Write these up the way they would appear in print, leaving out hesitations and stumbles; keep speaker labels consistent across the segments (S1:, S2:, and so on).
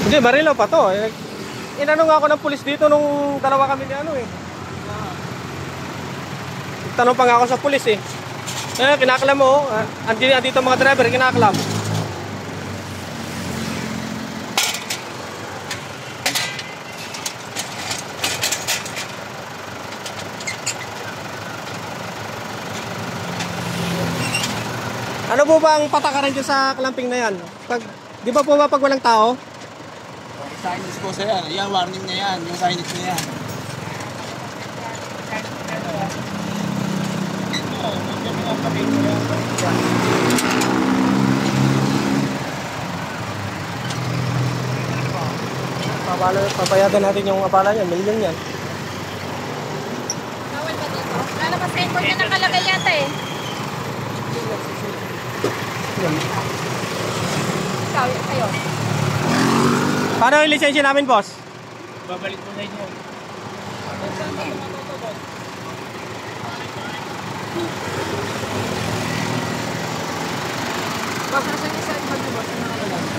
S1: Hindi, Marilaw pa to. Inano nga ako ng pulis dito nung dalawa kami ni ano eh. Tanong pa nga ako sa pulis eh. Kinakalam mo, andito mga driver, kinakalam. Ano po ba ang patakaran dyan sa clamping na yan? Di ba po ba pag walang tao?
S2: Signage po sa yan. Yan, warning na yan. Yung signage na yan. Papayagan natin yung apala niya. Milyon yan.
S3: Bawal ba dito? Lalo pa sa import na nakalagay yata eh. Ikaw, kayo.
S1: Paano yung lisensya namin, boss?
S2: Babalik mo na inyo.
S3: Boss, nasa niyo sa import mo, boss? Ano nakalagay?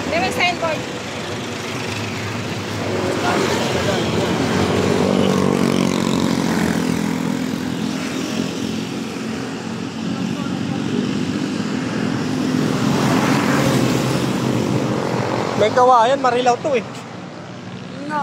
S3: Hindi, may signboard.
S1: May kawayan, Marilaw to eh.
S3: No.